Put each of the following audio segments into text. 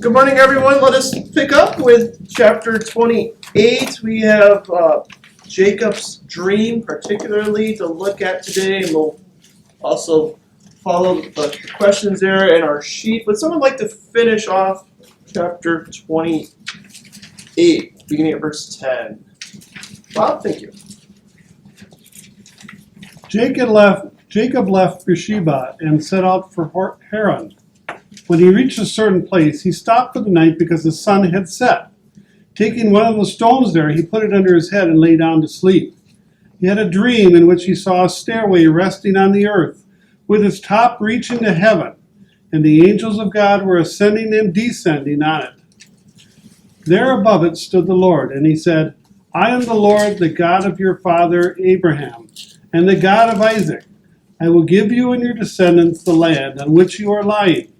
Good morning, everyone. Let us pick up with chapter 28. We have Jacob's dream, particularly, to look at today, and we'll also follow the questions there in our sheet. Would someone like to finish off chapter 28, beginning at verse 10? Bob, thank you. Jacob left Beersheba and set out for Haran. When he reached a certain place, he stopped for the night because the sun had set. Taking one of the stones there, he put it under his head and lay down to sleep. He had a dream in which he saw a stairway resting on the earth, with its top reaching to heaven, and the angels of God were ascending and descending on it. There above it stood the Lord, and he said, I am the Lord, the God of your father Abraham, and the God of Isaac. I will give you and your descendants the land on which you are lying.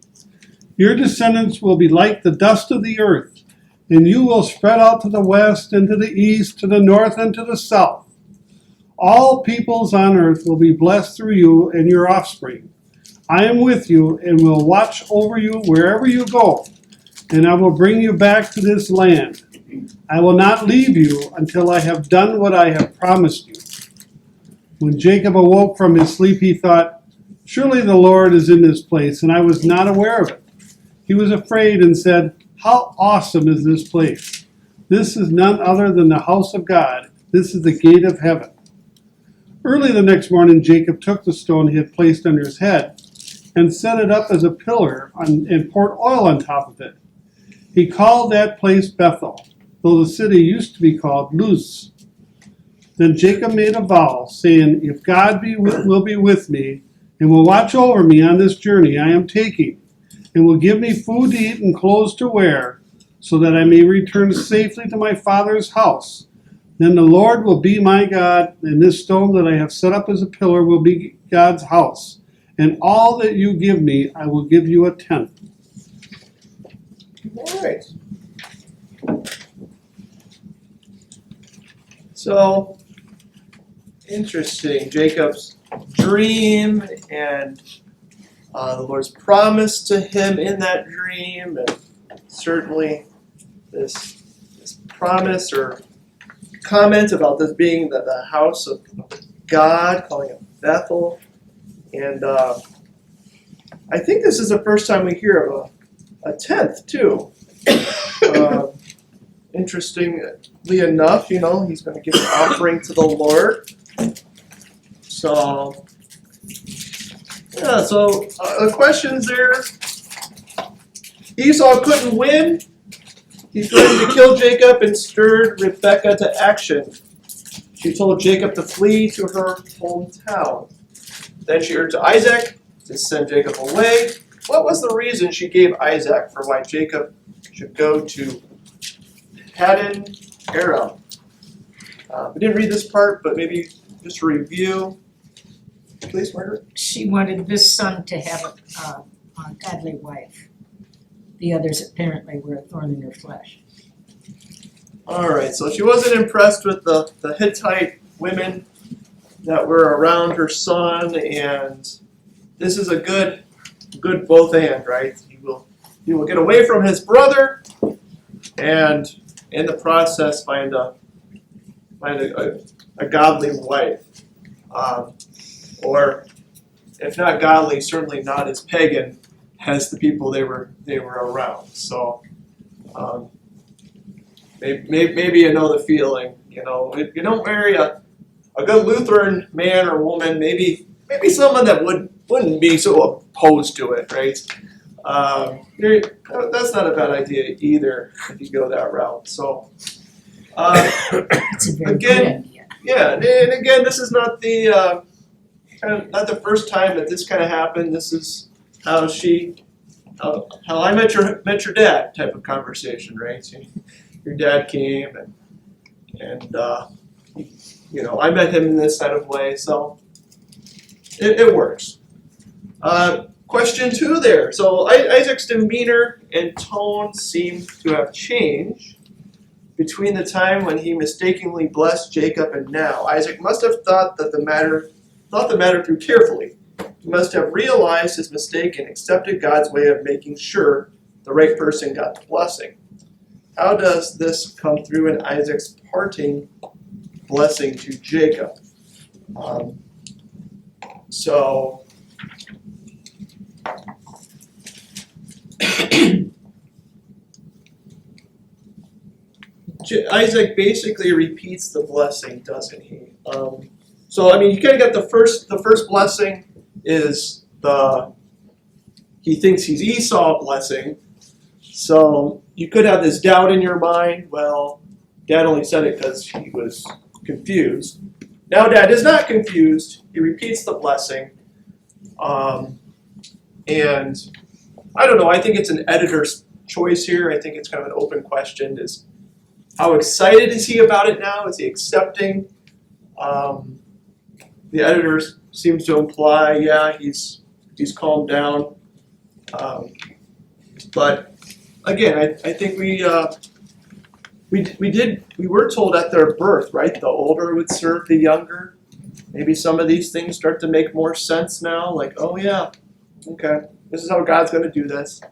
Your descendants will be like the dust of the earth, and you will spread out to the west and to the east, to the north and to the south. All peoples on earth will be blessed through you and your offspring. I am with you and will watch over you wherever you go, and I will bring you back to this land. I will not leave you until I have done what I have promised you. When Jacob awoke from his sleep, he thought, surely the Lord is in this place, and I was not aware of it. He was afraid and said, how awesome is this place? This is none other than the house of God. This is the gate of heaven. Early the next morning, Jacob took the stone he had placed under his head and set it up as a pillar and poured oil on top of it. He called that place Bethel, though the city used to be called Luz. Then Jacob made a vow, saying, if God will be with me and will watch over me on this journey I am taking, and will give me food to eat and clothes to wear, so that I may return safely to my father's house, then the Lord will be my God, and this stone that I have set up as a pillar will be God's house. And all that you give me, I will give you a tenth. All right. So, interesting. Jacob's dream and the Lord's promise to him in that dream, and certainly this promise or comment about this being the house of God, calling it Bethel. And I think this is the first time we hear of a tenth, too. Interestingly enough, he's going to give an offering to the Lord. So, yeah, the questions there. Esau couldn't win. He threatened to kill Jacob and stirred Rebekah to action. She told Jacob to flee to her hometown. Then she urged Isaac to send Jacob away. What was the reason she gave Isaac for why Jacob should go to Paddan Aram? We didn't read this part, but maybe just a review. Please, Margaret. She wanted this son to have a godly wife. The others apparently were a thorn in her flesh. All right, so she wasn't impressed with the Hittite women that were around her son, and this is a good both and, right? He will get away from his brother, and in the process find a godly wife, or if not godly, certainly not as pagan as the people they were around. So maybe you know the feeling. If you don't marry a good Lutheran man or woman, maybe someone that wouldn't be so opposed to it, right? That's not a bad idea either if you go that route. So It's a very good idea. yeah, and again, this is not the not the first time that this kind of happened. This is how I met your dad type of conversation, right? Your dad came and I met him in this kind of way, so it works. Question 2 there. So Isaac's demeanor and tone seem to have changed between the time when he mistakenly blessed Jacob and now. Isaac must have thought the matter through carefully. He must have realized his mistake and accepted God's way of making sure the right person got the blessing. How does this come through in Isaac's parting blessing to Jacob? So Isaac basically repeats the blessing, doesn't he? So I mean, you kind of got the first blessing is he thinks he's Esau blessing. So you could have this doubt in your mind. Well, Dad only said it because he was confused. Now Dad is not confused. He repeats the blessing. And I don't know. I think it's an editor's choice here. I think it's kind of an open question. Is how excited is he about it now? Is he accepting? The editor seems to imply, yeah, he's calmed down. But again, I think we were told at their birth, right? The older would serve the younger. Maybe some of these things start to make more sense now. Like, oh yeah, okay, this is how God's going to do this.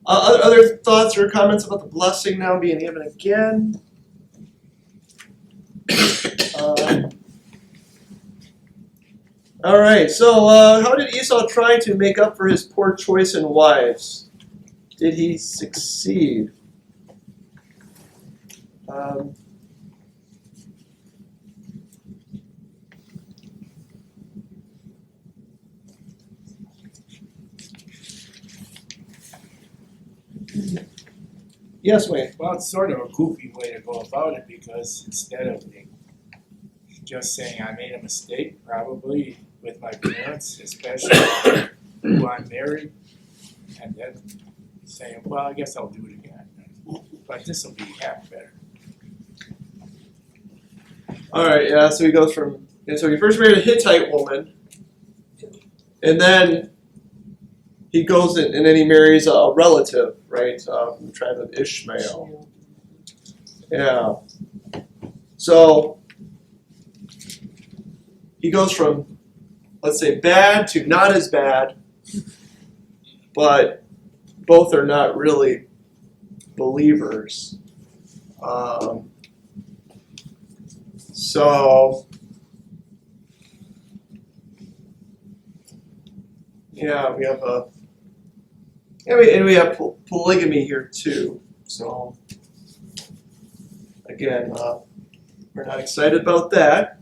Other thoughts or comments about the blessing now being given again? All right, so how did Esau try to make up for his poor choice in wives? Did he succeed? Yes, Wayne. Well, it's sort of a goofy way to go about it because instead of just saying I made a mistake, probably with my parents, especially who I'm married, and then saying, well, I guess I'll do it again. But this will be half better. All right, yeah. So he goes from so he first married a Hittite woman, and then he goes and then he marries a relative, right, from the tribe of Ishmael. Yeah. So he goes from, let's say, bad to not as bad, but both are not really believers. So, yeah, we have we have polygamy here too. So, again, we're not excited about that.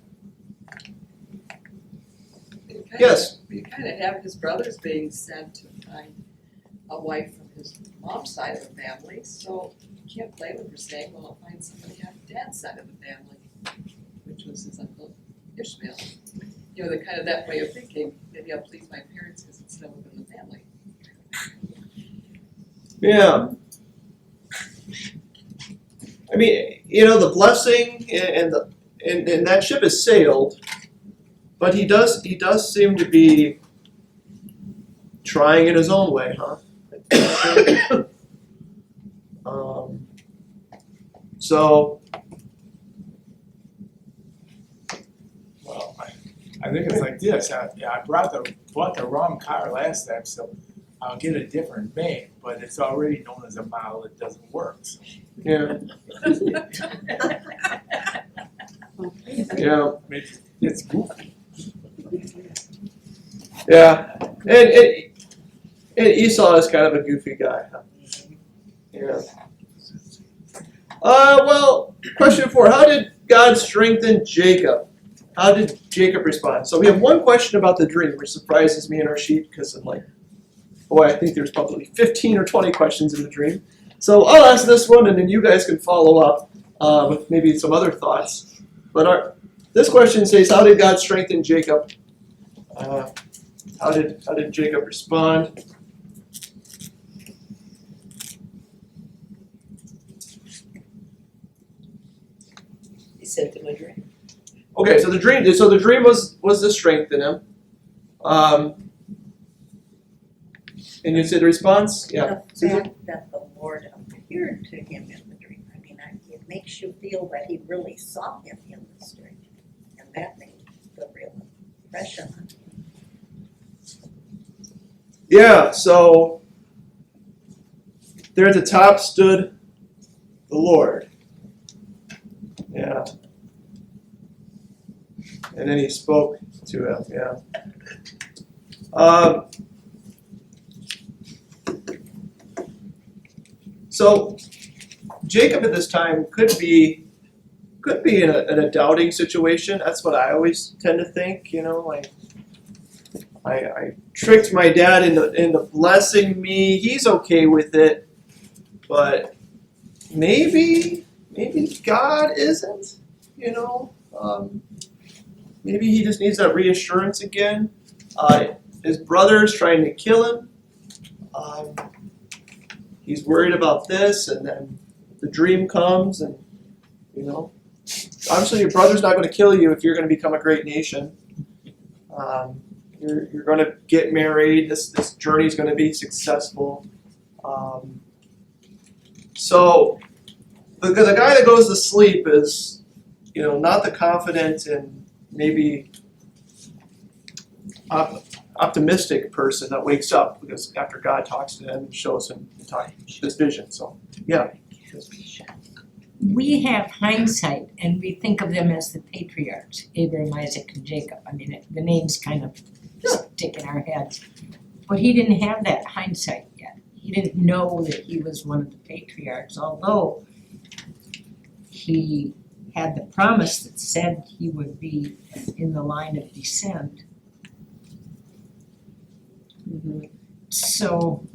Yes. You kind of have his brothers being sent to find a wife from his mom's side of the family, so you can't blame him for saying, well, I'll find somebody on Dad's side of the family, which was his uncle Ishmael. You know, the kind of that way of thinking, maybe I'll please my parents because it's still within the family. Yeah. I mean, you know, the blessing and that ship has sailed, but he does seem to be trying in his own way, huh? So, Well, I think it's like this. I bought the wrong car last time, so I'll get a different make, but it's already known as a model that doesn't work. So. yeah. Yeah. It's goofy. Yeah. And Esau is kind of a goofy guy, huh? Yeah. Well, question 4. How did God strengthen Jacob? How did Jacob respond? So we have one question about the dream, which surprises me in our sheet because I'm like, boy, I think there's probably 15 or 20 questions in the dream. So I'll ask this one, and then you guys can follow up with maybe some other thoughts. But this question says, how did God strengthen Jacob? How did Jacob respond? He sent him a dream. Okay, so the dream was the strength in him. And you said the response? Yeah. The fact that the Lord appeared to him in the dream, I mean, it makes you feel that he really saw him in this dream. And that made the real impression on him. Yeah, so there at the top stood the Lord. Yeah. And then he spoke to him, yeah. So Jacob at this time could be in a doubting situation. That's what I always tend to think, like I tricked my dad into blessing me. He's okay with it, but maybe God isn't, maybe he just needs that reassurance again. His brother's trying to kill him. He's worried about this, and then the dream comes, and obviously your brother's not going to kill you if you're going to become a great nation. You're going to get married. This journey is going to be successful. So the guy that goes to sleep is, not the confident and maybe optimistic person that wakes up because after God talks to him and shows him this vision. So yeah. We have hindsight and we think of them as the patriarchs, Abraham, Isaac, and Jacob. I mean, the names kind of stick in our heads. But he didn't have that hindsight yet. He didn't know that he was one of the patriarchs, although he had the promise that said he would be in the line of descent. So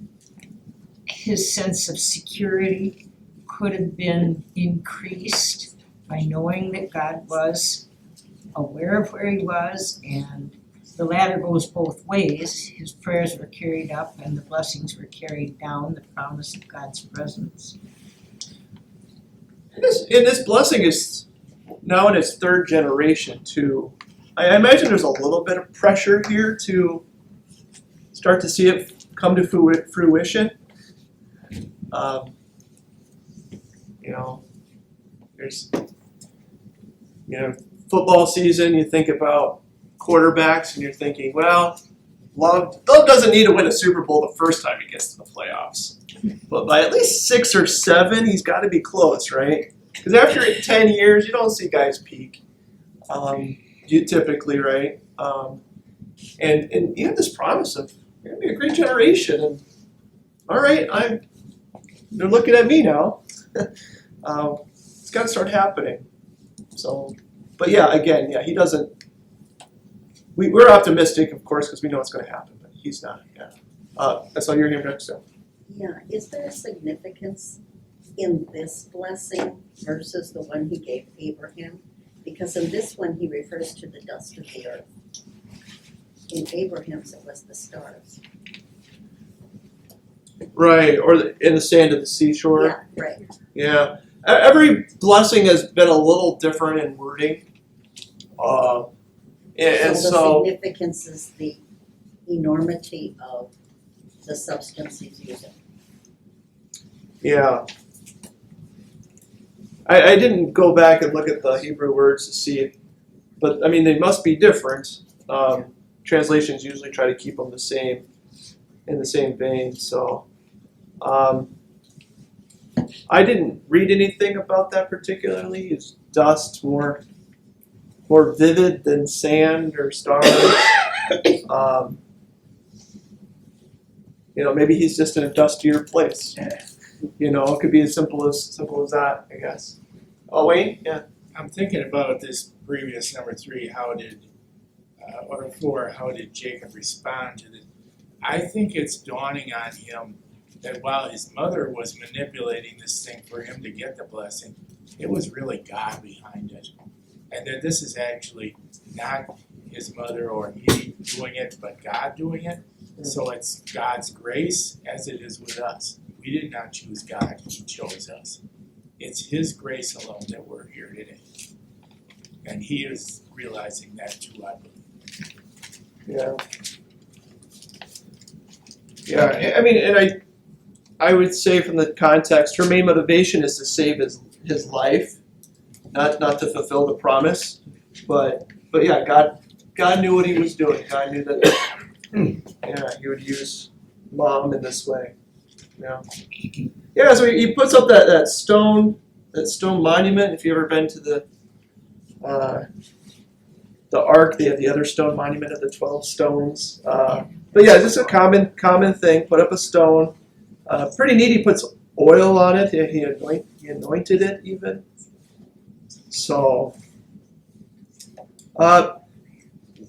his sense of security could have been increased by knowing that God was aware of where he was, and the ladder goes both ways. His prayers were carried up and the blessings were carried down, the promise of God's presence. And this blessing is now in its third generation too. I imagine there's a little bit of pressure here to start to see it come to fruition. There's, football season, you think about quarterbacks and you're thinking, well, Love doesn't need to win a Super Bowl the first time he gets to the playoffs. But by at least 6 or 7, he's got to be close, right? Because after 10 years, you don't see guys peak. You typically, right? And you have this promise of you're going to be a great generation. And all right, they're looking at me now. It's got to start happening. So, but yeah, again, he doesn't. We're optimistic, of course, because we know it's going to happen, but he's not. Yeah. That's all you're hearing next. So. Yeah, is there a significance in this blessing versus the one he gave Abraham? Because in this one he refers to the dust of the earth. In Abraham's it was the stars. Right, or in the sand of the seashore. Yeah, right. Yeah. Every blessing has been a little different in wording. And So so the significance is the enormity of the substance he's using. yeah. I didn't go back and look at the Hebrew words to see it, but I mean they must be different. Translations usually try to keep them the same, in the same vein. So I didn't read anything about that particularly. Is dust more vivid than sand or stars? Maybe he's just in a dustier place. It could be as simple as that, I guess. Oh, Wayne? Yeah. I'm thinking about this previous number 3, how did Jacob respond to this? I think it's dawning on him that while his mother was manipulating this thing for him to get the blessing, it was really God behind it. And that this is actually not his mother or he doing it, but God doing it. So it's God's grace as it is with us. We did not choose God, he chose us. It's his grace alone that we're here today. And he is realizing that too, I believe. Yeah. Yeah, I mean, and I would say from the context, her main motivation is to save his life, not to fulfill the promise. But yeah, God knew what he was doing. God knew that he would use mom in this way. Yeah, so he puts up that stone monument. If you've ever been to the Ark, they have the other stone monument of the 12 stones. But yeah, just a common thing. Put up a stone. Pretty neat. He puts oil on it. He anointed it even. So,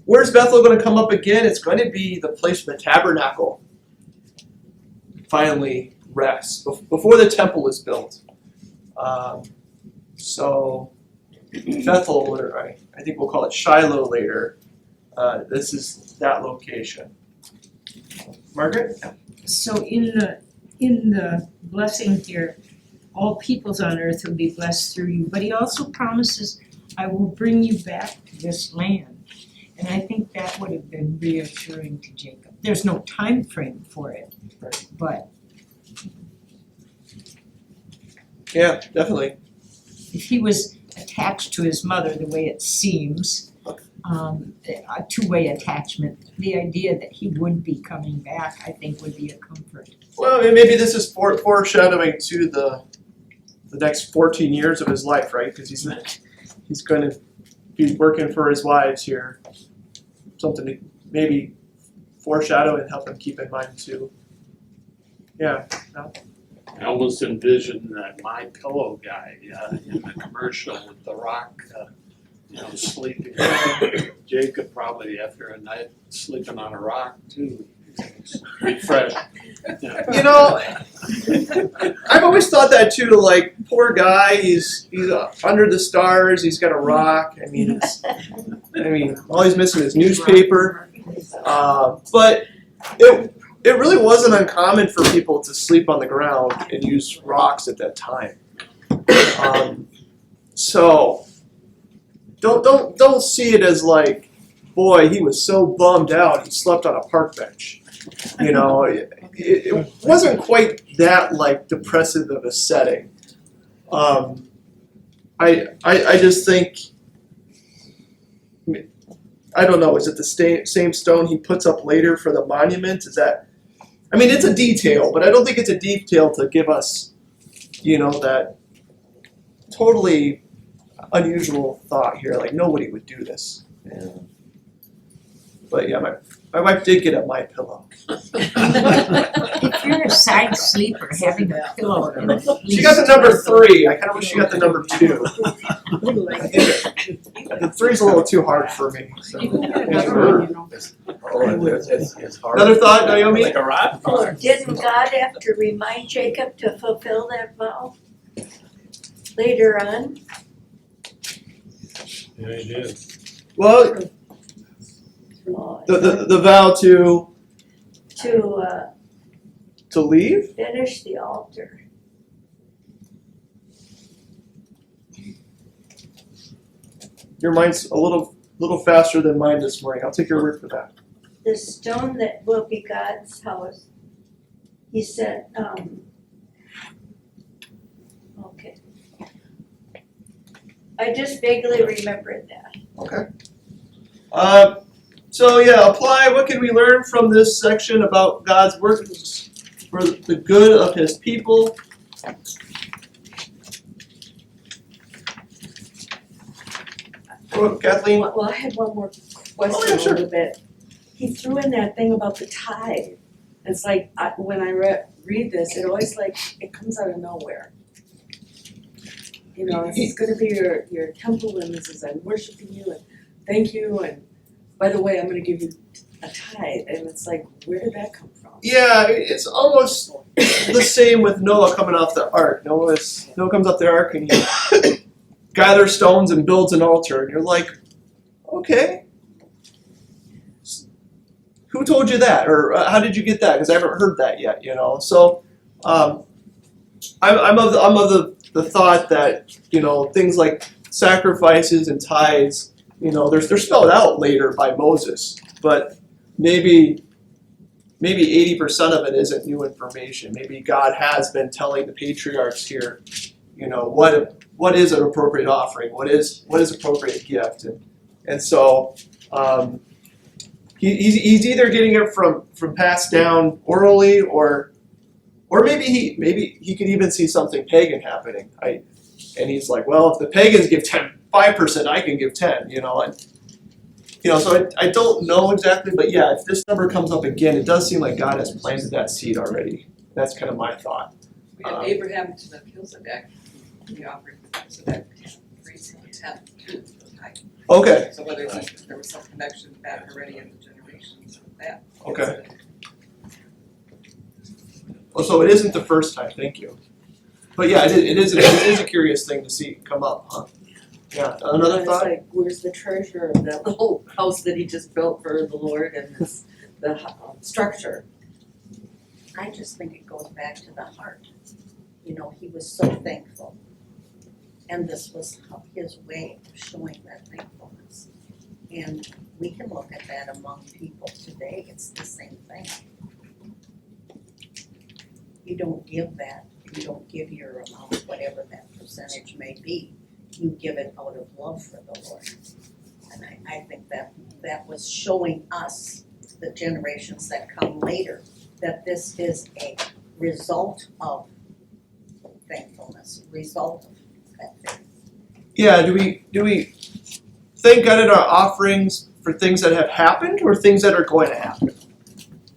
where's Bethel going to come up again? It's going to be the place where the tabernacle finally rests before the temple is built. So Bethel, or I think we'll call it Shiloh later. This is that location. Margaret? So in the blessing here, all peoples on earth will be blessed through you, but he also promises, I will bring you back to this land. And I think that would have been reassuring to Jacob. There's no time frame for it, Right. but Yeah, definitely. if he was attached to his mother the way it seems, a two-way attachment, the idea that he would be coming back, I think would be a comfort. Well, maybe this is foreshadowing to the next 14 years of his life, right? Because he's going to be working for his wives here. Something to maybe foreshadow and help him keep in mind too. Yeah. No? I almost envisioned that My Pillow guy in the commercial with the Rock, sleeping. Jacob probably after a night sleeping on a rock too. Refreshed. Yeah. You know, I've always thought that too. Like, poor guy, he's under the stars. He's got a rock. I mean, all he's missing is newspaper. But it really wasn't uncommon for people to sleep on the ground and use rocks at that time. So don't see it as like, boy, he was so bummed out he slept on a park bench. It wasn't quite that like depressive of a setting. I just think, I don't know, is it the same stone he puts up later for the monument? Is that, I mean, it's a detail, but I don't think it's a detail to give us, that totally unusual thought here. Like, nobody would do this. Yeah. But yeah, my wife did get a My Pillow. If you're a side sleeper, having a pillow in at She got the number 3. I kind of wish she got the number 2. The 3's a little too hard for me. So. It's hard. Another thought, Naomi? Like a rock. Didn't God have to remind Jacob to fulfill that vow later on? Yeah, he did. Well, the vow to leave? Finish the altar. Your mind's a little faster than mine this morning. I'll take your word for that. The stone that will be God's house, he said, okay. I just vaguely remembered that. Okay. So yeah, apply. What can we learn from this section about God's work for the good of His people? Kathleen? Well, I had one more question Oh, yeah, sure. a little bit. He threw in that thing about the tithe. It's like, when I read this, it always it comes out of nowhere. This is gonna be your temple, and this is, I'm worshiping you, and thank you, and by the way, I'm gonna give you a tithe, and it's like, where did that come from? Yeah, it's almost the same with Noah coming off the ark. Noah comes off the ark and he gathers stones and builds an altar, and you're like, okay, who told you that, or how did you get that? Because I haven't heard that yet, So, I'm of the thought that things like sacrifices and tithes, they're spelled out later by Moses, but maybe 80% of it isn't new information. Maybe God has been telling the patriarchs here, what is an appropriate offering, what is appropriate gift, and so he's either getting it from passed down orally, or maybe he could even see something pagan happening. And he's like, well, if the pagans give 5%, I can give 10. So I don't know exactly, but yeah, if this number comes up again, it does seem like God has planted that seed already. That's kind of my thought. We had Abraham to Melchizedek, he offered Melchizedek 10 too, the tithe. Okay. So whether there was some connection back already in the generations with that. Okay. Well, so it isn't the first time. Thank you. But yeah, it is a curious thing to see come up, huh? Yeah. Another It's thought. like, where's the treasure of that little house that he just built for the Lord and the structure? I just think it goes back to the heart. He was so thankful. And this was his way of showing that thankfulness. And we can look at that among people today. It's the same thing. You don't give that. You don't give your amount, whatever that percentage may be. You give it out of love for the Lord. And I think that was showing us, the generations that come later, that this is a result of thankfulness, result of that faith. Yeah. Do we thank God in our offerings for things that have happened or things that are going to happen?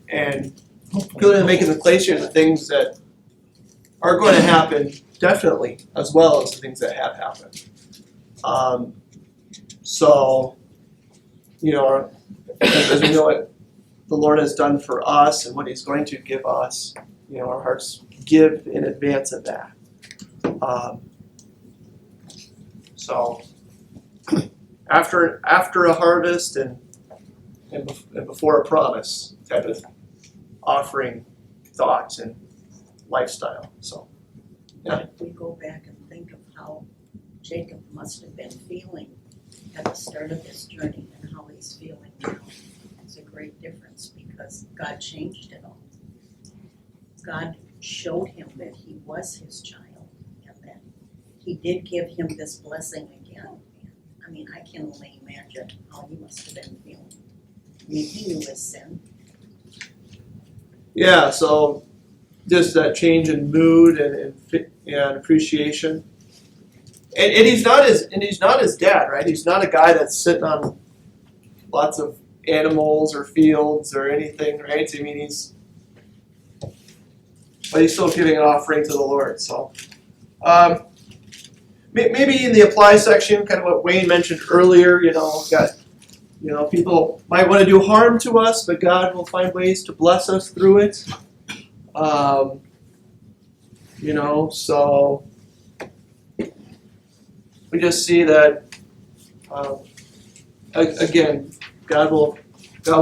And clearly making the place here the things that are going to happen, definitely, as well as the things that have happened. So, as we know what the Lord has done for us and what He's going to give us, our hearts give in advance of that. So, after a harvest and before a promise type of offering thoughts and lifestyle. So, yeah. If we go back and think of how Jacob must have been feeling at the start of his journey and how he's feeling now, it's a great difference because God changed it all. God showed him that he was his child and that he did give him this blessing again. I mean, I can only imagine how he must have been feeling. I mean, he knew his sin. Yeah, so just that change in mood and appreciation. And he's not his dad, right? He's not a guy that's sitting on lots of animals or fields or anything, right? I mean, but he's still giving an offering to the Lord. So maybe in the apply section, kind of what Wayne mentioned earlier, people might want to do harm to us, but God will find ways to bless us through it. So we just see that again, God will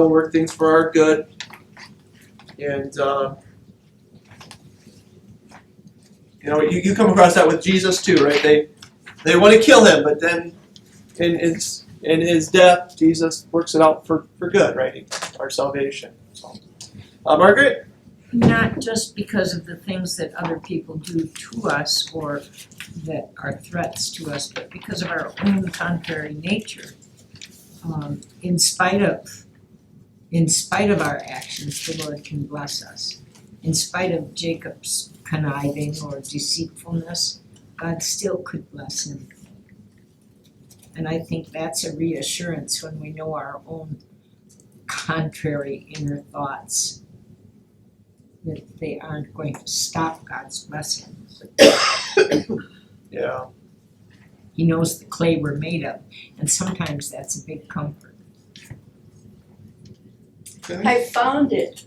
work things for our good, and you come across that with Jesus too, right? They want to kill him, but then in his death, Jesus works it out for good, right? Our salvation. So, Margaret? Not just because of the things that other people do to us or that are threats to us, but because of our own contrary nature. In spite of our actions, the Lord can bless us. In spite of Jacob's conniving or deceitfulness, God still could bless him. And I think that's a reassurance when we know our own contrary inner thoughts, that they aren't going to stop God's blessing. Yeah. He knows the clay we're made of, and sometimes that's a big comfort. I found it.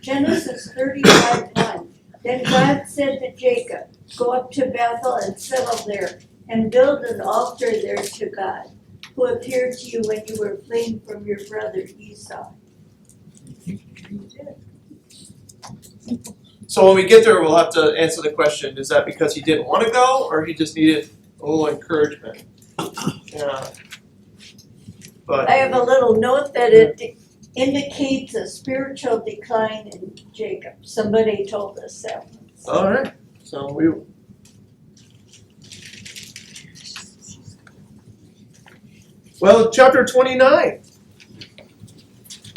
Genesis 35:1. Then God said to Jacob, "Go up to Bethel and settle there, and build an altar there to God, who appeared to you when you were fleeing from your brother Esau." So when we get there, we'll have to answer the question: is that because he didn't want to go, or he just needed a little encouragement? Yeah. But I have a little note that it indicates a spiritual decline in Jacob. Somebody told us that. all right. So we. Well, chapter 29.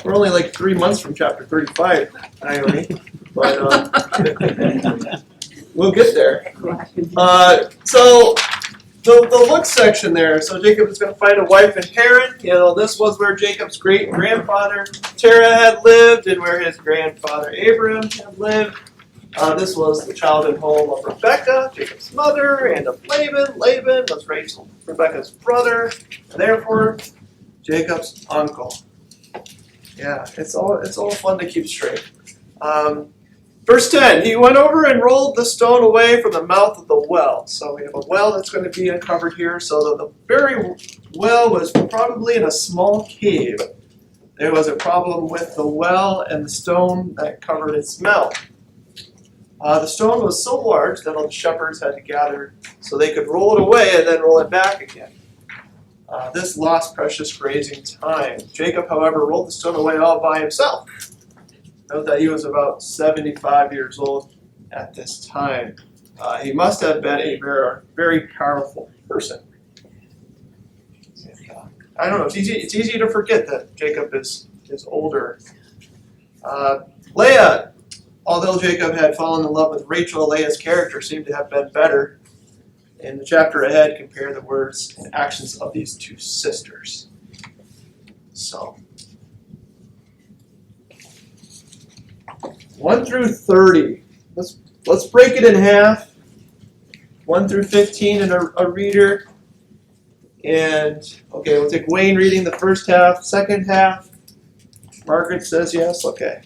We're only like 3 months from chapter 35, Naomi, but we'll get there. So the look section there. So Jacob is going to find a wife in Haran. You know, this was where Jacob's great grandfather Terah had lived, and where his grandfather Abraham had lived. This was the childhood home of Rebekah, Jacob's mother, and of Laban. Laban was Rebekah's brother, and therefore Jacob's uncle. Yeah, it's all fun to keep straight. Verse 10, he went over and rolled the stone away from the mouth of the well. So we have a well that's going to be uncovered here. So the very well was probably in a small cave. There was a problem with the well and the stone that covered its mouth. The stone was so large that all the shepherds had to gather so they could roll it away and then roll it back again. This lost precious grazing time. Jacob, however, rolled the stone away all by himself. Note that he was about 75 years old at this time. He must have been a very, very powerful person. I don't know, it's easy to forget that Jacob is older. Leah, although Jacob had fallen in love with Rachel, Leah's character seemed to have been better. In the chapter ahead, compare the words and actions of these two sisters. So, 1 through 30. Let's break it in half. 1 through 15 and a reader. And, okay, we'll take Wayne reading the first half. Second half, Margaret says yes. Okay.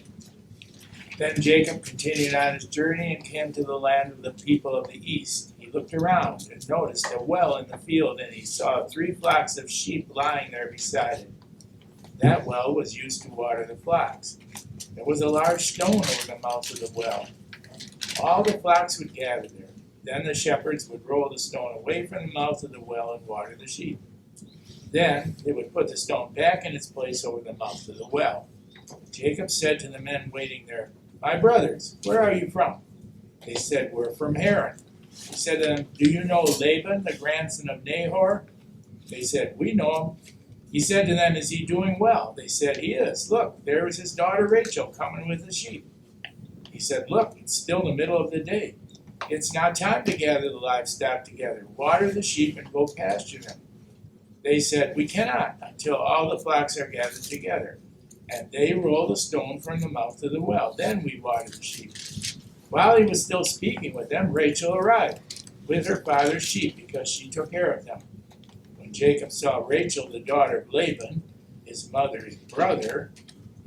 Then Jacob continued on his journey and came to the land of the people of the east. He looked around and noticed a well in the field, and he saw 3 flocks of sheep lying there beside it. That well was used to water the flocks. There was a large stone over the mouth of the well. All the flocks would gather there. Then the shepherds would roll the stone away from the mouth of the well and water the sheep. Then they would put the stone back in its place over the mouth of the well. Jacob said to the men waiting there, "My brothers, where are you from?" They said, "We're from Haran." He said to them, "Do you know Laban, the grandson of Nahor?" They said, "We know him." He said to them, "Is he doing well?" They said, "He is. Look, there is his daughter Rachel coming with the sheep." He said, "Look, it's still the middle of the day. It's now time to gather the livestock together, water the sheep, and go pasture them." They said, "We cannot until all the flocks are gathered together." And they rolled a stone from the mouth of the well. Then we watered the sheep. While he was still speaking with them, Rachel arrived with her father's sheep because she took care of them. When Jacob saw Rachel, the daughter of Laban, his mother's brother,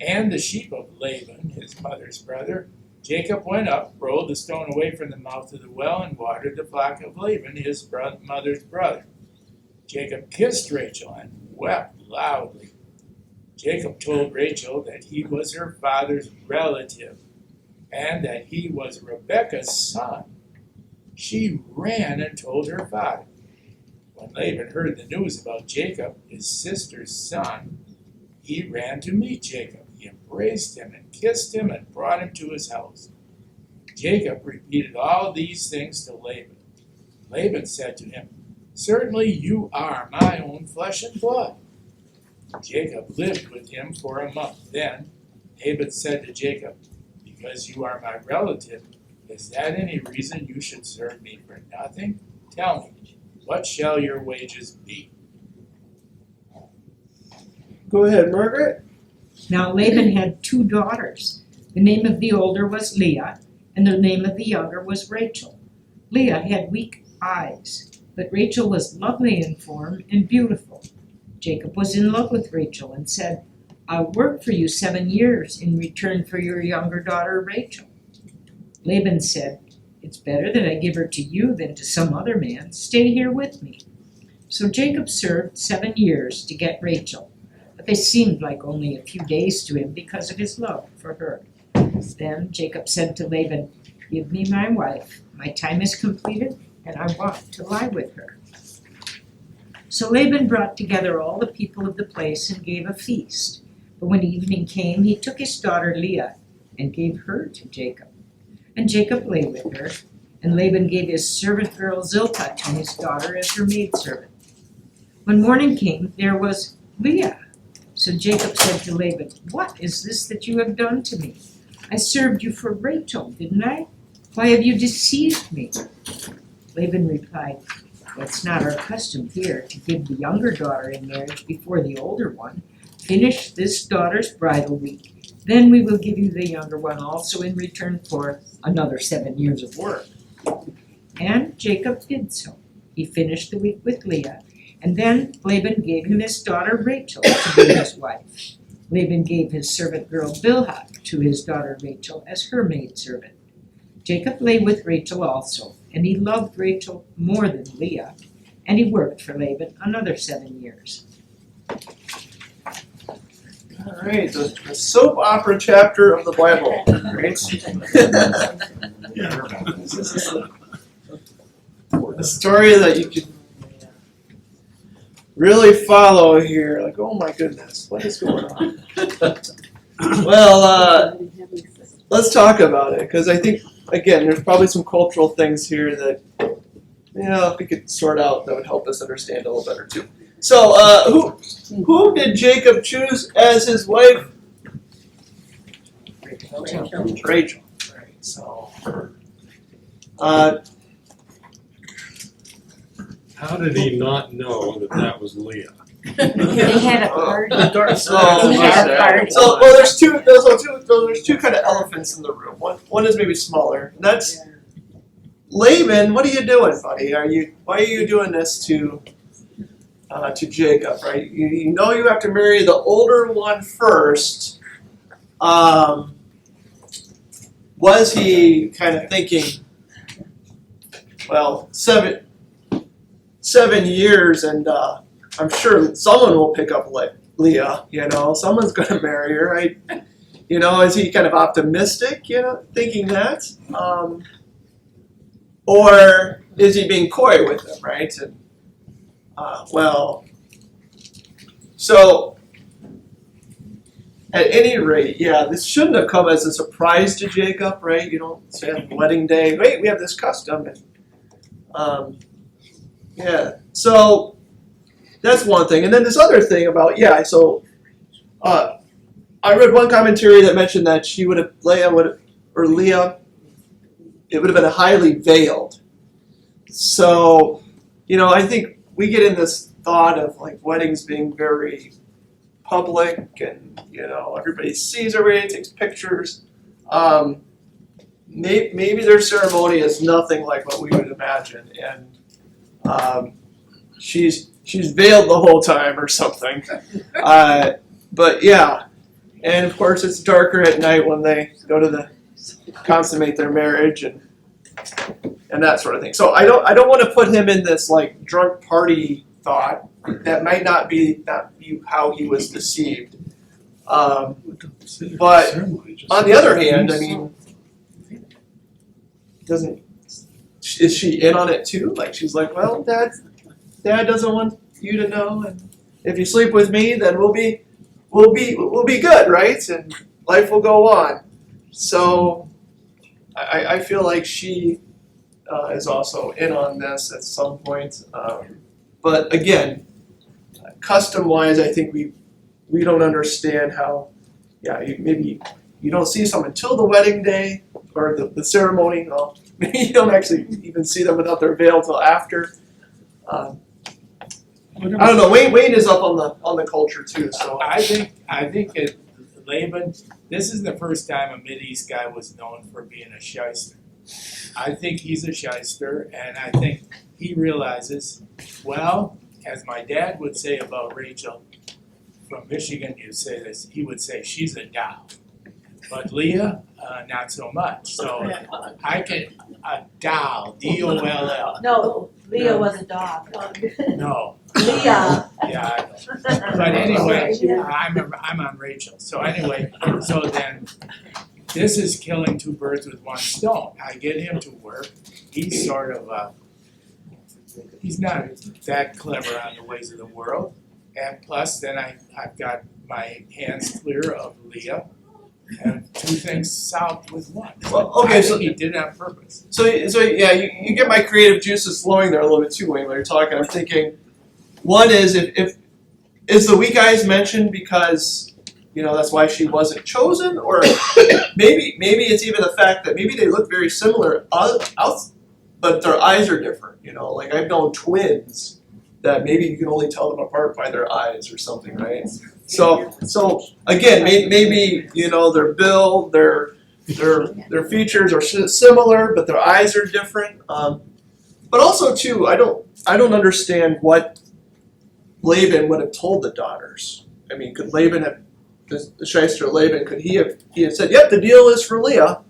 and the sheep of Laban, his mother's brother, Jacob went up, rolled the stone away from the mouth of the well, and watered the flock of Laban, his mother's brother. Jacob kissed Rachel and wept loudly. Jacob told Rachel that he was her father's relative and that he was Rebekah's son. She ran and told her father. When Laban heard the news about Jacob, his sister's son, he ran to meet Jacob. He embraced him and kissed him and brought him to his house. Jacob repeated all these things to Laban. Laban said to him, "Certainly you are my own flesh and blood." Jacob lived with him for a month. Then Laban said to Jacob, "Because you are my relative, is that any reason you should serve me for nothing? Tell me, what shall your wages be?" Go ahead, Margaret. Now Laban had 2 daughters. The name of the older was Leah, and the name of the younger was Rachel. Leah had weak eyes, but Rachel was lovely in form and beautiful. Jacob was in love with Rachel and said, "I'll work for you 7 years in return for your younger daughter Rachel." Laban said, "It's better that I give her to you than to some other man. Stay here with me." So Jacob served 7 years to get Rachel, but they seemed like only a few days to him because of his love for her. Then Jacob said to Laban, "Give me my wife. My time is completed, and I want to lie with her." So Laban brought together all the people of the place and gave a feast. But when evening came, he took his daughter Leah and gave her to Jacob. And Jacob lay with her, and Laban gave his servant girl Zilpah to his daughter as her maidservant. When morning came, there was Leah. So So Jacob said to Laban, "What is this that you have done to me? I served you for Rachel, didn't I? Why have you deceived me?" Laban replied, "It's not our custom here to give the younger daughter in marriage before the older one. Finish this daughter's bridal week, then we will give you the younger one also in return for another 7 years of work." And Jacob did so. He finished the week with Leah, and then Laban gave him his daughter Rachel to be his wife. Laban gave his servant girl Bilhah to his daughter Rachel as her maidservant. Jacob lay with Rachel also, and he loved Rachel more than Leah, and he worked for Laban another 7 years. All right, the soap opera chapter of the Bible, right? This is a story that you can really follow here. Like, oh my goodness, what is going on? Well, let's talk about it, because I think, again, there's probably some cultural things here that, if we could sort out, that would help us understand a little better too. So, who did Jacob choose as his wife? Rachel. Right. So, How did he not know that that was Leah? They had a party. So, They had a party. well, there's two kind of elephants in the room. One is maybe smaller, and that's Laban. What are you doing, buddy? Why are you doing this to Jacob? Right? You know you have to marry the older one first. Was he kind of thinking, well, 7 years, and I'm sure someone will pick up Leah, someone's going to marry her, right? Is he kind of optimistic, thinking that? Or is he being coy with them, right? And, so at any rate, this shouldn't have come as a surprise to Jacob, right? You don't say on wedding day, wait, we have this custom, and so that's one thing. And then this other thing about, I read one commentary that mentioned that Leah, it would have been highly veiled. So, I think we get in this thought of like weddings being very public and, everybody sees everybody, takes pictures. Maybe their ceremony is nothing like what we would imagine. And she's veiled the whole time or something. But yeah, and of course it's darker at night when they go to consummate their marriage and that sort of thing. So I don't want to put him in this like drunk party thought. That might not be how he was deceived. But on the other hand, I mean, is she in on it too? Like she's like, well, Dad doesn't want you to know, and if you sleep with me, then we'll be good, right? And life will go on. So I feel like she is also in on this at some point. But again, custom-wise, I think we don't understand how. Maybe you don't see someone until the wedding day or the ceremony. Well, maybe you don't actually even see them without their veil till after. I don't know. Wayne is up on the culture too. So I think that Laban, this is the first time a Mideast guy was known for being a shyster. I think he's a shyster, and I think he realizes, well, as my dad would say about Rachel from Michigan, he would say she's a doll. But Leah, not so much. So a doll, D-O-L-L. No, Leah was a dog. No. Leah. Yeah, I know. But anyway, I'm on Rachel. So anyway, so then this is killing two birds with one stone. I get him to work. He's sort of he's not that clever on the ways of the world. And plus, then I've got my hands clear of Leah. And two things solved with one. Well, okay, I so think he did it on purpose. So yeah, you get my creative juices flowing there a little bit too, Wayne, when you're talking. I'm thinking, one is if is the weak eyes mentioned because, you know, that's why she wasn't chosen? Or maybe it's even the fact that maybe they look very similar but their eyes are different, you know? Like I've known twins that maybe you can only tell them apart by their eyes or something, right? So again, maybe, you know, their build, their features are similar, but their eyes are different. But also too, I don't understand what Laban would have told the daughters. I mean, could Laban have, the shyster Laban, could he have said, yep, the deal is for Leah,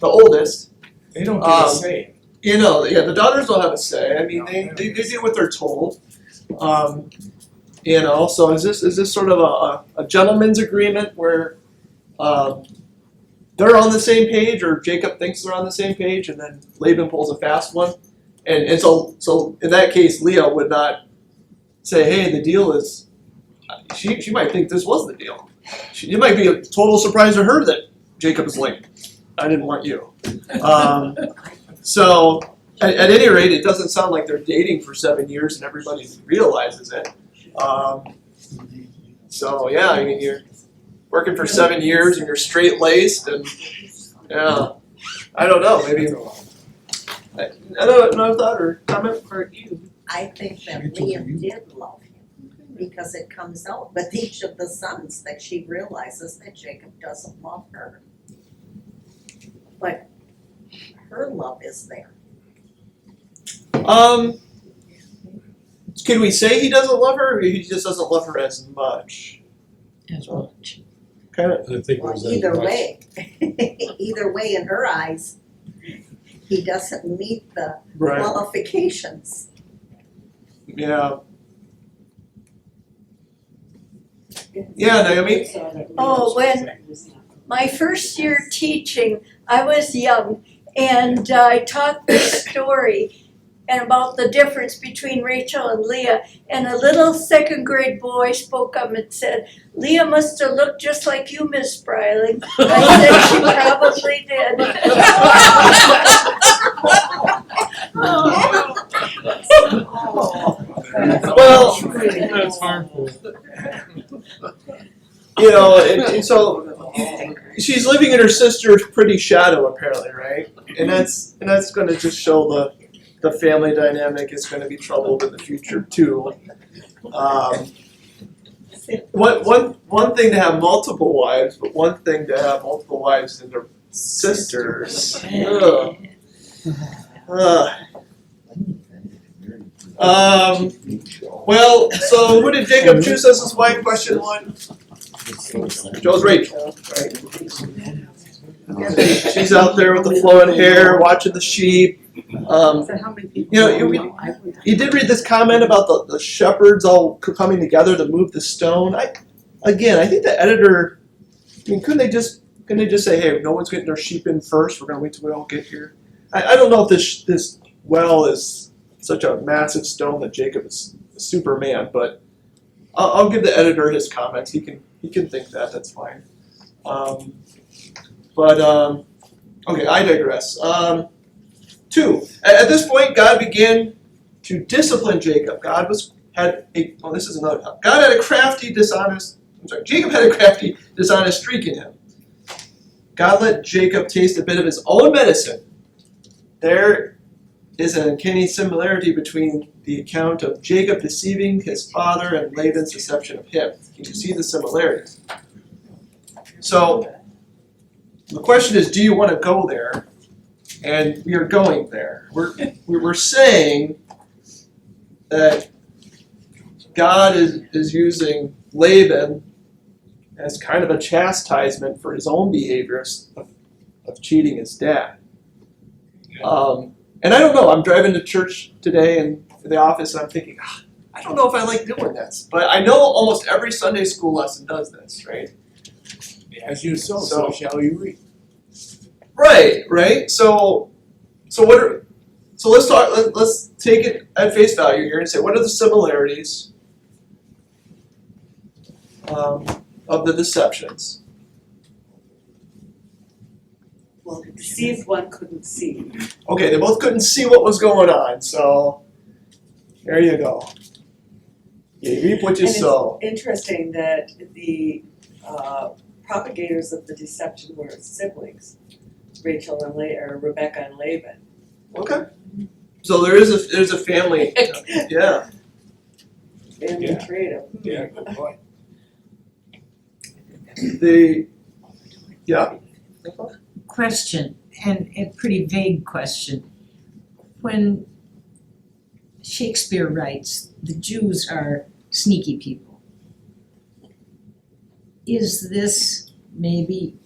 the oldest. They don't get a say. You know, yeah, the daughters don't have a say. I mean, they do what they're told. You know, so is this sort of a gentleman's agreement where they're on the same page, or Jacob thinks they're on the same page, and then Laban pulls a fast one, and so in that case, Leah would not say, hey, the deal is. She might think this was the deal. It might be a total surprise to her that Jacob is late. I didn't want you. So at any rate, it doesn't sound like they're dating for 7 years and everybody realizes it. So yeah, I mean, you're working for 7 years and you're straight laced, and yeah, I don't know. Maybe I don't know, thought or comment for you. I think that Liam did love him because it comes out with each of the sons that she realizes that Jacob doesn't love her. But her love is there. Can we say he doesn't love her, or he just doesn't love her as much? As much. Kind of. I think it Well, was either that much. way, either way in her eyes, he doesn't meet the Right. qualifications. Yeah. Yeah, Naomi. Oh, when my first year teaching, I was young, and I taught this story and about the difference between Rachel and Leah, and a little second grade boy spoke up and said, Leah must have looked just like you, Miss Breiling. I said she probably did. Well, That's harmful. you know, and so she's living in her sister's pretty shadow, apparently, right? And that's going to just show the family dynamic is going to be troubled in the future too. One thing to have multiple wives, but one thing to have multiple wives and their sisters. Ugh. Well, so who did Jacob choose as his wife? Question one. Chose Rachel, right? She's out there with the flowing hair, watching the sheep. So how many people? You know, you did read this comment about the shepherds all coming together to move the stone. I think the editor. I mean, couldn't they just say, hey, no one's getting their sheep in first. We're gonna wait till we all get here. I don't know if this well is such a massive stone that Jacob is Superman, but I'll give the editor his comments. He can think that. That's fine. Okay, I digress. 2. At this point, God began to discipline Jacob. God had a crafty, dishonest. Jacob had a crafty, dishonest streak in him. God let Jacob taste a bit of his own medicine. There is an uncanny similarity between the account of Jacob deceiving his father and Laban's deception of him. Can you see the similarities? So, the question is, do you want to go there? And we are going there. We're saying that God is using Laban as kind of a chastisement for his own behavior of cheating his dad. And I don't know, I'm driving to church today and in the office and I'm thinking, I don't know if I like doing this. But I know almost every Sunday school lesson does this, right? As you sow, so shall you reap. Right. So let's talk. Let's take it at face value here and say, what are the similarities of the deceptions? Well, to deceive one couldn't see. Okay, they both couldn't see what was going on, so there you go. You reap what you And it's sow. interesting that the propagators of the deception were siblings, Rachel and or Rebecca and Laban. Okay. So there's a family. Yeah. Family Yeah. trade 'em. Yeah, good point. Yeah. Question, and a pretty vague question. When Shakespeare writes, the Jews are sneaky people, is this maybe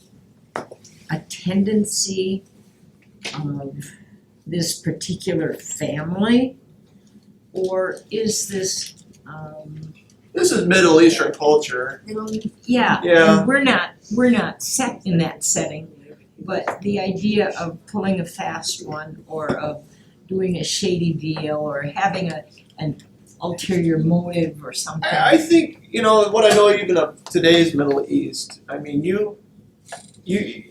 a tendency of this particular family? Or is this, This is Middle Eastern culture. yeah, Yeah. and we're not set in that setting, but the idea of pulling a fast one or of doing a shady deal or having an ulterior motive or something. I think, what I know even of today's Middle East, I mean, you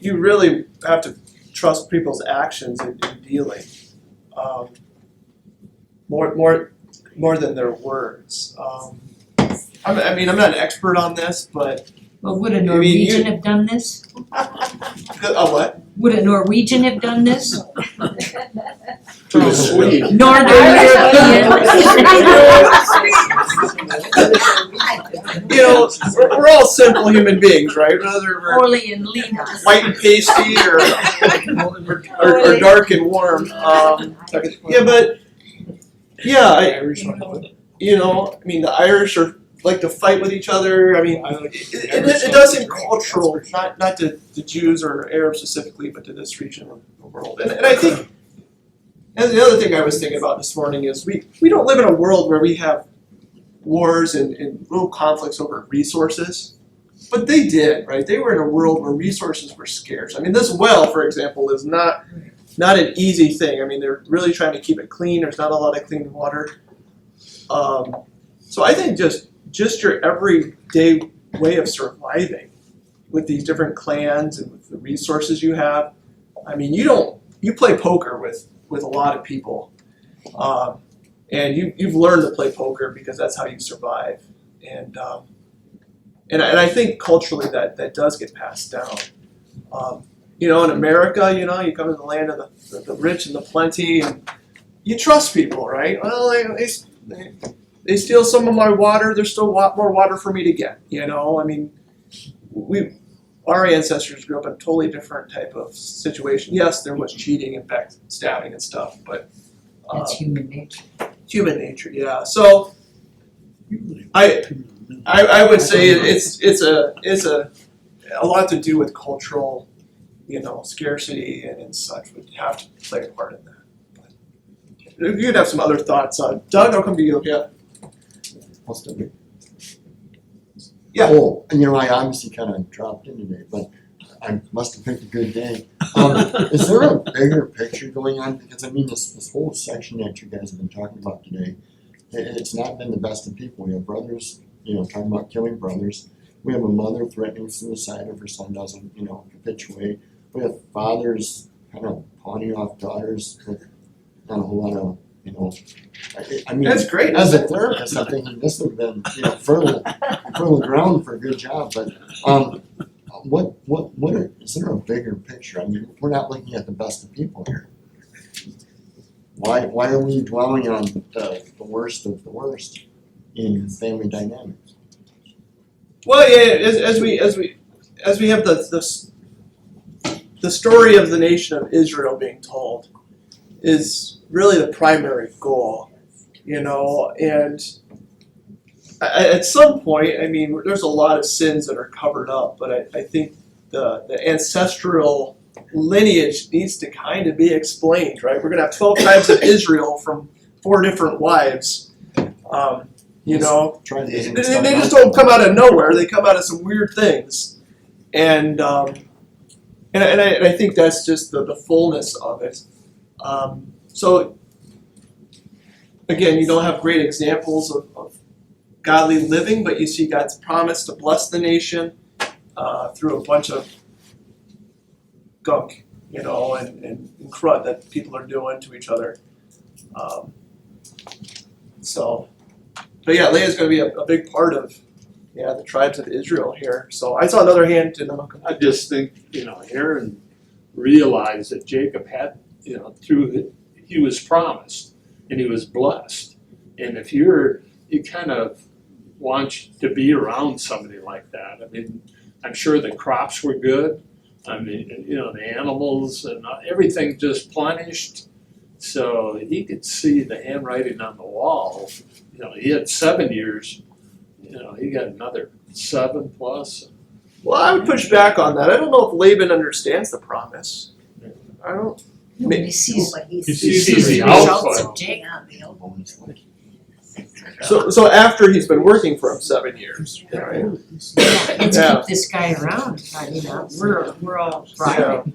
really have to trust people's actions in dealing, more than their words. I'm not an expert on this, but Well, would a mean, Norwegian have done this? what? Would a Norwegian have done this? To the Swede. Northern We're all simple human beings, right? Whether we're Orly and Lena. white and pasty or dark and warm. Irish one would. The Irish like to fight with each other. I mean, I like it does seem cultural, not to the Jews or Arabs specifically, but to this region of the world. And I think, and the other thing I was thinking about this morning is we don't live in a world where we have wars and little conflicts over resources. But they did, right? They were in a world where resources were scarce. I mean, this well, for example, is not an easy thing. I mean, they're really trying to keep it clean. There's not a lot of clean water. So I think just your everyday way of surviving with these different clans and with the resources you have. I mean, you play poker with a lot of people, and you've learned to play poker because that's how you survive. And I think culturally that does get passed down. In America, you come to the land of the rich and the plenty, and you trust people, right? Well, they steal some of my water. There's still a lot more water for me to get. I mean, our ancestors grew up in a totally different type of situation. Yes, there was cheating and backstabbing and stuff, but That's human nature. human nature. Yeah. So I would say it's a lot to do with cultural, scarcity and such would have to play a part in that. But you'd have some other thoughts on Doug. I'll come to you. Yeah. I'll still be. Yeah. Oh, I obviously kind of dropped in today, but I must have picked a good day. Is there a bigger picture going on? Because this whole section that you guys have been talking about today, it's not been the best of people. We have brothers, talking about killing brothers. We have a mother threatening suicide if her son doesn't, capitulate. We have fathers kind of pawning off daughters with not a whole lot of, That's great. As a therapist, I'm thinking this would have been, fertile ground for a good job. But is there a bigger picture? I mean, we're not looking at the best of people here. Why are we dwelling on the worst of the worst in family dynamics? Well, yeah. As we have the story of the nation of Israel being told is really the primary goal, and at some point, I mean, there's a lot of sins that are covered up, but I think the ancestral lineage needs to kind of be explained, right? We're going to have 12 tribes of Israel from 4 different wives, Trying to they just don't come out of nowhere. They come out of some weird things, and I think that's just the fullness of it. So again, you don't have great examples of godly living, but you see God's promise to bless the nation through a bunch of gunk, and crud that people are doing to each other. So but yeah, Leah's going to be a big part of the tribes of Israel here. So I saw another hand to them. I just think, Aaron realized that Jacob had, he was promised and he was blessed. And if you kind of want to be around somebody like that, I mean, I'm sure the crops were good. I mean, the animals and everything just plenished. So he could see the handwriting on the wall. He had 7 years. He got another 7 plus. Well, I would push back on that. I don't know if Laban understands the promise. I don't. He sees, But He he sees sees the the results output. of Jacob. Yeah, the old Bonus like. So after he's been working for him 7 years, right? Let's Yeah. keep this guy around. I mean, we're all thriving.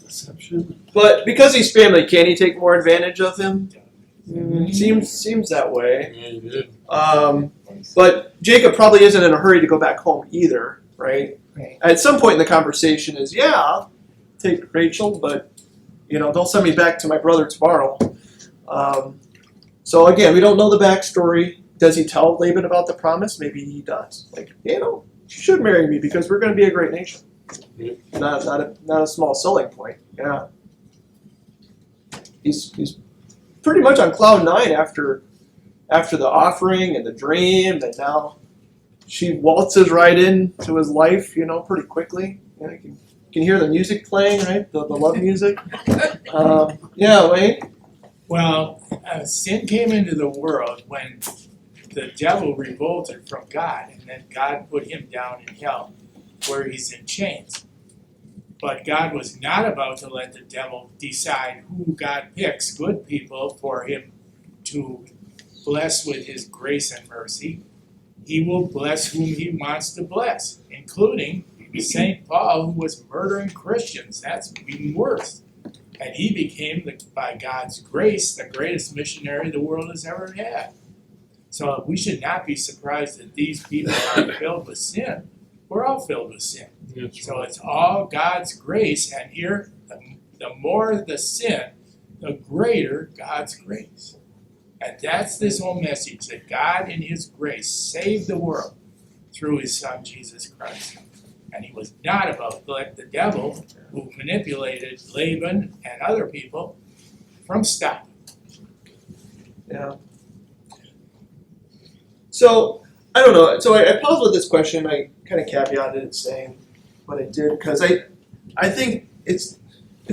Deception. But because he's family, can he take more advantage of him? Seems that way. Yeah, you did. But Jacob probably isn't in a hurry to go back home either, right? Right. At some point in the conversation is, yeah, I'll take Rachel, but don't send me back to my brother tomorrow. So again, we don't know the backstory. Does he tell Laban about the promise? Maybe he does. Like, you should marry me because we're going to be a great nation. Yeah. Not a small selling point. Yeah. He's pretty much on cloud 9 after the offering and the dream, and now she waltzes right into his life, pretty quickly. You can hear the music playing, right? The love music. Yeah, Wayne? Well, sin came into the world when the devil revolted from God, and then God put him down in hell, where he's in chains. But God was not about to let the devil decide who God picks, good people, for him to bless with his grace and mercy. He will bless whom he wants to bless, including St. Paul, who was murdering Christians. That's even worse. And he became, by God's grace, the greatest missionary the world has ever had. So we should not be surprised that these people are filled with sin. We're all filled with sin. That's So right. it's all God's grace, and here, the more the sin, the greater God's grace. And that's this whole message, that God in his grace saved the world through his son Jesus Christ. And he was not about to let the devil, who manipulated Laban and other people, from stopping. Yeah. So, I don't know. So I paused with this question. I kind of caveated it saying what I did because I think it's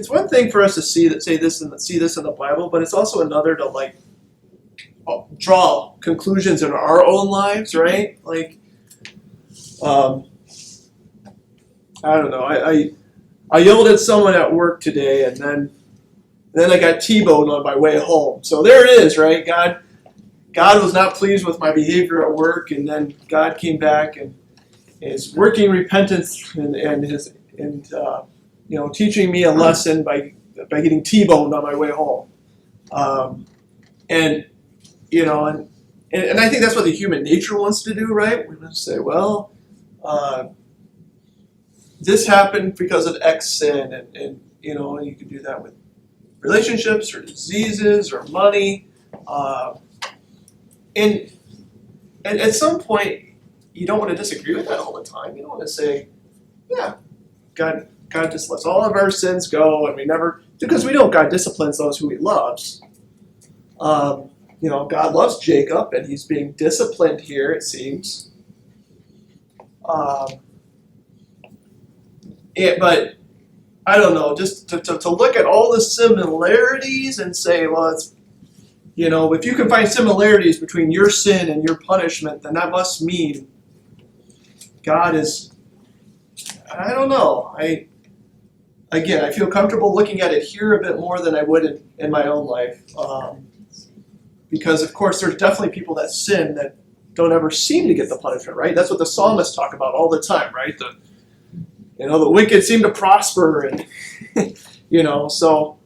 one thing for us to see this in the Bible, but it's also another to draw conclusions in our own lives, right? I don't know. I yelled at someone at work today, and then I got T-boned on my way home. So there it is, right? God was not pleased with my behavior at work, and then God came back and is working repentance and teaching me a lesson by getting T-boned on my way home. And I think that's what the human nature wants to do, right? We want to say, well, this happened because of X sin, and you can do that with relationships or diseases or money. And at some point, you don't want to disagree with that all the time. You don't want to say, yeah, God just lets all of our sins go, and because we know God disciplines those who he loves. God loves Jacob, and he's being disciplined here, it seems. But I don't know, just to look at all the similarities and say, well, it's, if you can find similarities between your sin and your punishment, then that must mean God is, I don't know. I feel comfortable looking at it here a bit more than I would in my own life. Because, of course, there's definitely people that sin that don't ever seem to get the punishment, right? That's what the psalmists talk about all the time, right? The wicked seem to prosper, and so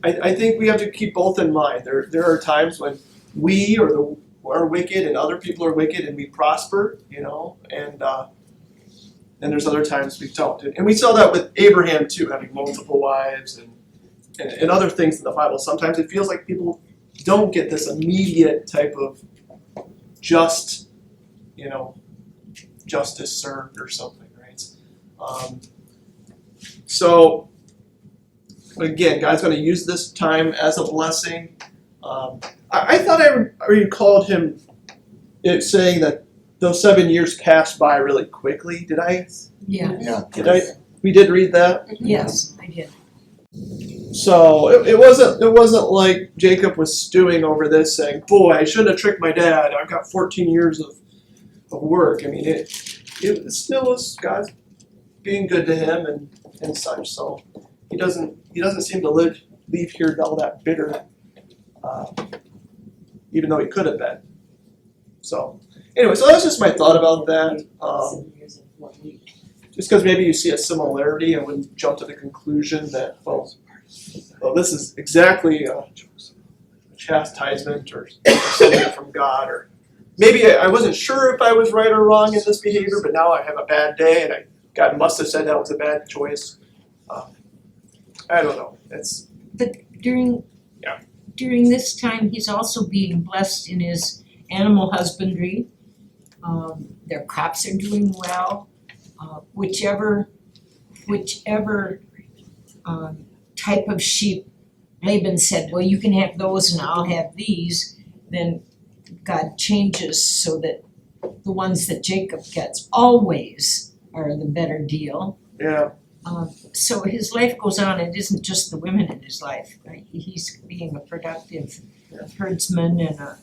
I think we have to keep both in mind. There are times when we are wicked and other people are wicked and we prosper, and there's other times we don't. And we saw that with Abraham too, having multiple wives and other things in the Bible. Sometimes it feels like people don't get this immediate type of just, justice served or something, right? So again, God's going to use this time as a blessing. I thought I recalled him saying that those 7 years passed by really quickly. Did I? Yeah, Yeah. We did read that. yes, I did. So it wasn't like Jacob was stewing over this, saying, "Boy, I shouldn't have tricked my dad. I've got 14 years of work." I mean, it still was God being good to him and such. So he doesn't seem to leave here all that bitter, even though he could have been. So anyway, so that's just my thought about that. 7 years and 1 week. Just because maybe you see a similarity, I wouldn't jump to the conclusion that, well, this is exactly a chastisement or something from God, or maybe I wasn't sure if I was right or wrong in this behavior, but now I have a bad day and God must have said that was a bad choice. I don't know. But during this time, he's also being blessed in his animal husbandry. Their crops are doing well. Whichever type of sheep Laban said, well, you can have those and I'll have these, then God changes so that the ones that Jacob gets always are the better deal. Yeah. So his life goes on. It isn't just the women in his life. Right? He's being a productive herdsman and a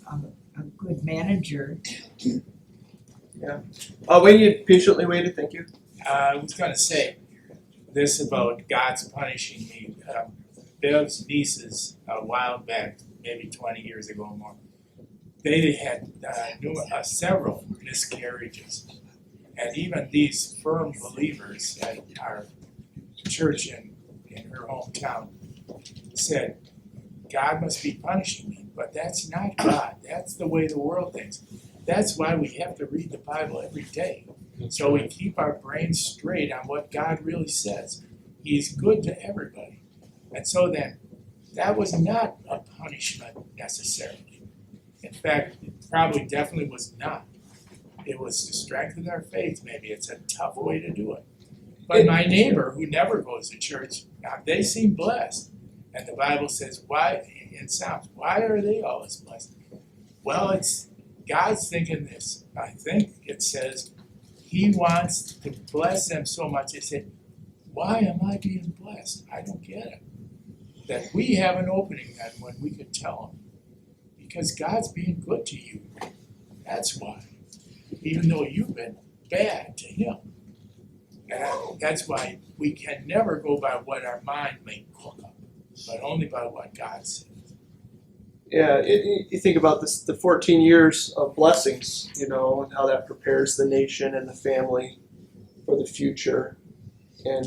good manager. Wayne, you patiently waited. Thank you. I was gonna say this about God's punishing me. Bill's nieces a while back, maybe 20 years ago or more, they had several miscarriages. And even these firm believers at our church in her hometown said, God must be punishing me, but that's not God. That's the way the world thinks. That's why we have to read the Bible every day, so we keep our brains straight on what God really says. He's good to everybody. And so then, that was not a punishment necessarily. In fact, it probably definitely was not. It was to strengthen our faith, maybe. It's a tough way to do it. But my neighbor, who never goes to church, now they seem blessed. And the Bible says, why, in Psalms, why are they always blessed? Well, it's God's thinking this. I think it says he wants to bless them so much. They say, why am I being blessed? I don't get it. That we have an opening then when we could tell him. Because God's being good to you. That's why. Even though you've been bad to him. And that's why we can never go by what our mind may cook up, but only by what God says. Yeah, you think about this, the 14 years of blessings, and how that prepares the nation and the family for the future. And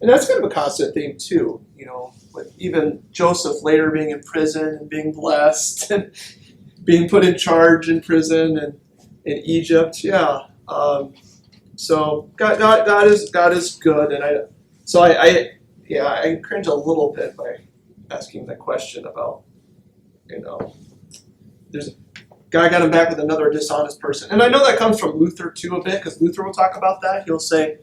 that's kind of a constant theme too, with even Joseph later being in prison and being blessed and being put in charge in prison and in Egypt. Yeah. So God is good, and I cringe a little bit by asking the question about, there's God got him back with another dishonest person, and I know that comes from Luther too a bit, because Luther will talk about that. He'll say,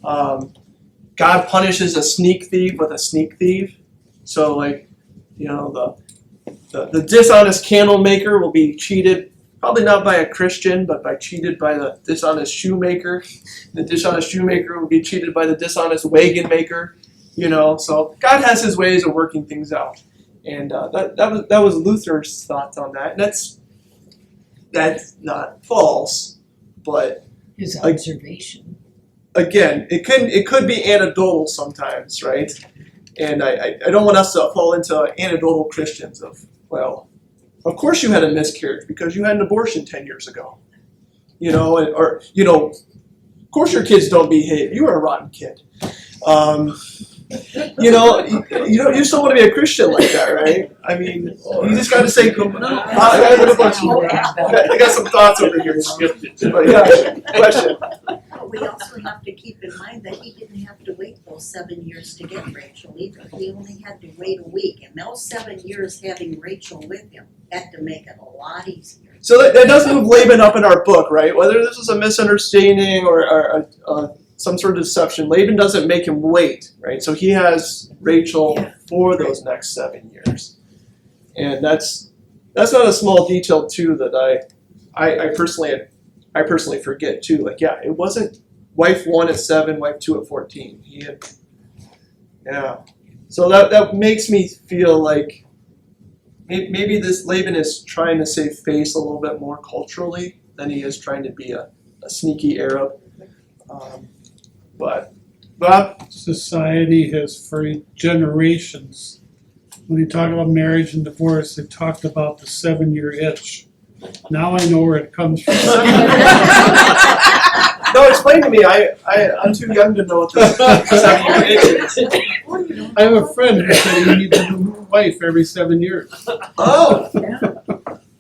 God punishes a sneak thief with a sneak thief. So the dishonest candle maker will be cheated. Probably not by a Christian, but cheated by the dishonest shoemaker. The dishonest shoemaker will be cheated by the dishonest wagon maker. So God has his ways of working things out, and that was Luther's thoughts on that. And that's not false, but His observation. again, it could be anecdotal sometimes, right? And I don't want us to fall into anecdotal Christians of, well, of course you had a miscarriage because you had an abortion 10 years ago. Of course your kids don't behave. You were a rotten kid. You still want to be a Christian like that, right? I mean, you just got to say, I got some thoughts over here. But yeah, question. But we also have to keep in mind that he didn't have to wait those 7 years to get Rachel either. He only had to wait a week, and those 7 years having Rachel with him had to make it a lot easier. So that does move Laban up in our book, right? Whether this is a misunderstanding or some sort of deception, Laban doesn't make him wait, right? So he has Rachel for those next 7 years, and that's not a small detail too that I personally forget too. Like, yeah, it wasn't wife 1 at 7, wife 2 at 14. He had, yeah. So that makes me feel like maybe this Laban is trying to save face a little bit more culturally than he is trying to be a sneaky Arab. But Society has for generations, when you talk about marriage and divorce, they talked about the 7-year itch. Now I know where it comes from. no, explain to me. I'm too young to know what the 7-year itch is. I have a friend who said he needs a new wife every 7 years. Oh.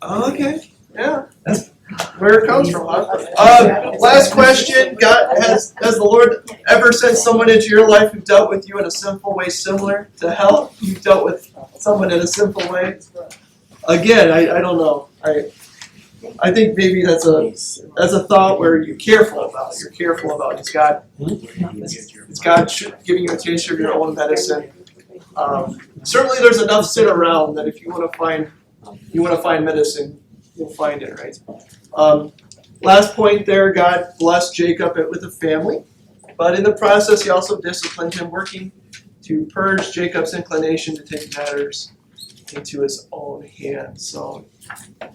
Okay. Yeah. That's where it comes from, huh? Last question. God, has the Lord ever sent someone into your life who dealt with you in a sinful way similar to how you dealt with someone in a sinful way? Again, I don't know. I think maybe that's a thought where you're careful about. Is God giving you a taste of your own medicine? Certainly, there's enough sin around that if you want to find medicine, you'll find it, right? Last point there, God blessed Jacob with a family, but in the process, he also disciplined him, working to purge Jacob's inclination to take matters into his own hands. So,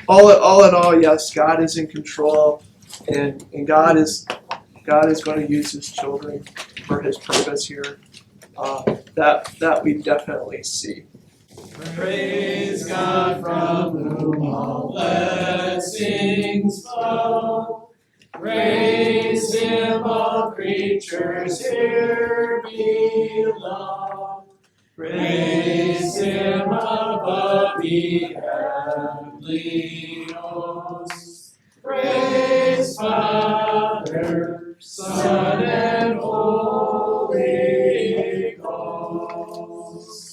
all in all, yes, God is in control, and God is going to use his children for his purpose here. That we definitely see. Praise God from whom all blessings flow. Praise him, all creatures here below. Praise him above the heavenly hosts. Praise Father, Son, and Holy Ghost.